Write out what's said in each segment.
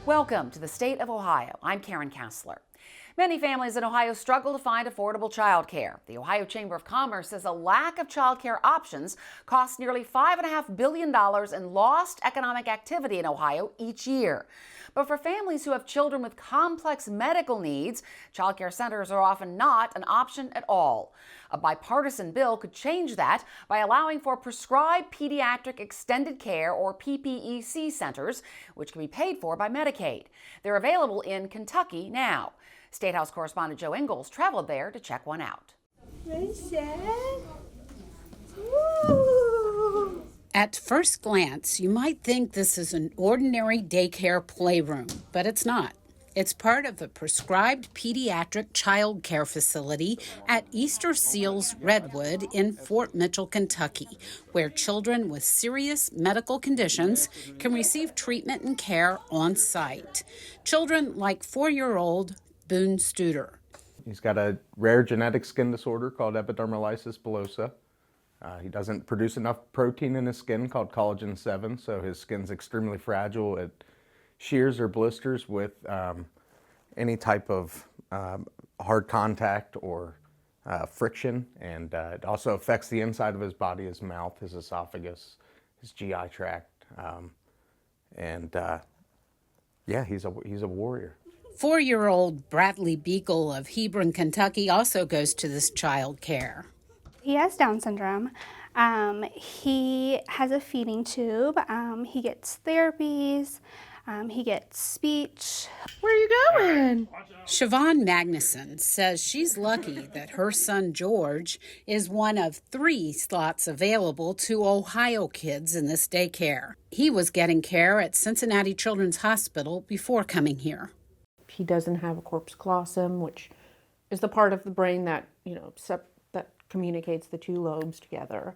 Welcome to the state of Ohio. I'm Karen Kassler. Many families in Ohio struggle to find affordable childcare. The Ohio Chamber of Commerce says a lack of childcare options costs nearly $5.5 billion in lost economic activity in Ohio each year. But for families who have children with complex medical needs, childcare centers are often not an option at all. A bipartisan bill could change that by allowing for prescribed pediatric extended care, or PPEC centers, which can be paid for by Medicaid. They're available in Kentucky now. Statehouse correspondent Jo Ingles traveled there to check one out. At first glance, you might think this is an ordinary daycare playroom, but it's not. It's part of a prescribed pediatric childcare facility at Easter Seals Redwood in Fort Mitchell, Kentucky, where children with serious medical conditions can receive treatment and care on site. Children like 4-year-old Boone Studer. He's got a rare genetic skin disorder called epidermolysis bullosa. He doesn't produce enough protein in his skin called collagen 7, so his skin's extremely fragile. It shears or blisters with any type of hard contact or friction, and it also affects the inside of his body, his mouth, his esophagus, his GI tract, yeah, he's a warrior. 4-year-old Bradley Beagle of Hebron, Kentucky also goes to this child care. He has Down syndrome. He has a feeding tube. He gets therapies. He gets speech. Where are you going? Siobhan Magnuson says she's lucky that her son George is one of 3 slots available to Ohio kids in this daycare. He was getting care at Cincinnati Children's Hospital before coming here. He doesn't have a corpus callosum, which is the part of the brain that, that communicates the 2 lobes together.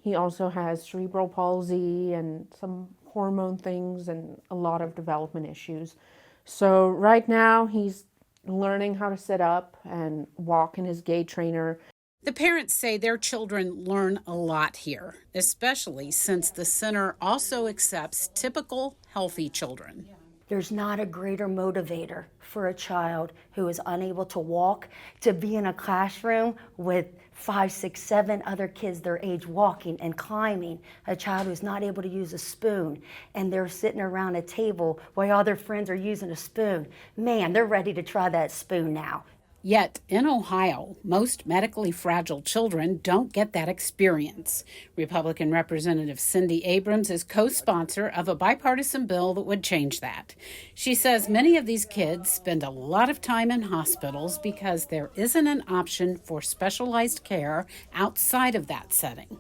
He also has cerebral palsy and some hormone things and a lot of development issues. So right now he's learning how to sit up and walk in his gait trainer. The parents say their children learn a lot here, especially since the center also accepts typical healthy children. There's not a greater motivator for a child who is unable to walk to be in a classroom with 5, 6, 7 other kids their age walking and climbing. A child who's not able to use a spoon, and they're sitting around a table while all their friends are using a spoon. Man, they're ready to try that spoon now. Yet, in Ohio, most medically fragile children don't get that experience. Republican Representative Cindy Abrams is co-sponsor of a bipartisan bill that would change that. She says many of these kids spend a lot of time in hospitals because there isn't an option for specialized care outside of that setting.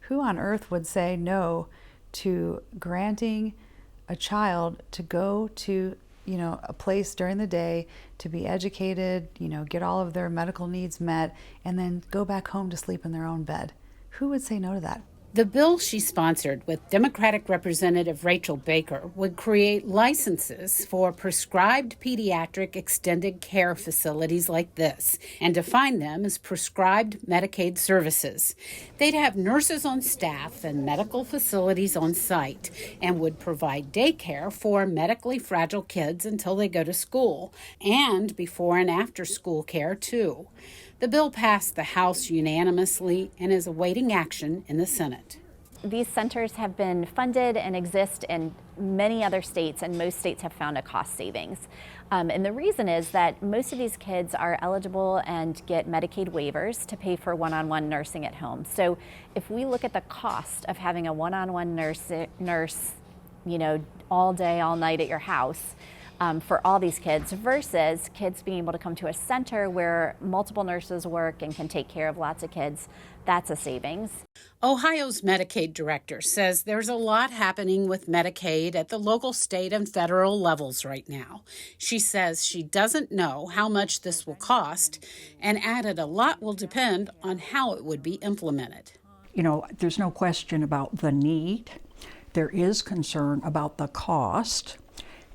Who on earth would say no to granting a child to go to a place during the day to be educated, get all of their medical needs met, and then go back home to sleep in their own bed? Who would say no to that? The bill she sponsored with Democratic Representative Rachel Baker would create licenses for prescribed pediatric extended care facilities like this and define them as prescribed Medicaid services. They'd have nurses on staff and medical facilities on site and would provide daycare for medically fragile kids until they go to school, and before and after school care too. The bill passed the House unanimously and is awaiting action in the Senate. These centers have been funded and exist in many other states, and most states have found a cost savings. And the reason is that most of these kids are eligible and get Medicaid waivers to pay for one-on-one nursing at home. So if we look at the cost of having a one-on-one nurse, all day, all night at your house, for all these kids versus kids being able to come to a center where multiple nurses work and can take care of lots of kids, that's a savings. Ohio's Medicaid director says there's a lot happening with Medicaid at the local, state, and federal levels right now. She says she doesn't know how much this will cost and added a lot will depend on how it would be implemented. There's no question about the need. There is concern about the cost.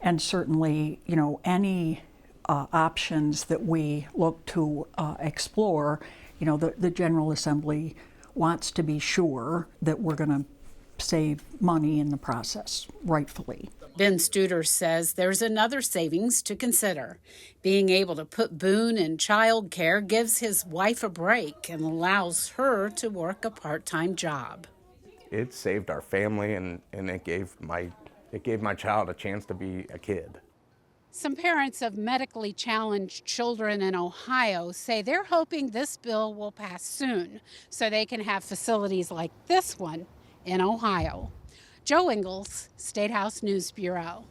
And certainly, any options that we look to explore, the General Assembly wants to be sure that we're going to save money in the process, rightfully. Ben Studer says there's another savings to consider. Being able to put Boone in childcare gives his wife a break and allows her to work a part-time job. It saved our family, and it gave my child a chance to be a kid. Some parents of medically challenged children in Ohio say they're hoping this bill will pass soon so they can have facilities like this one in Ohio. Jo Ingles, Statehouse News Bureau.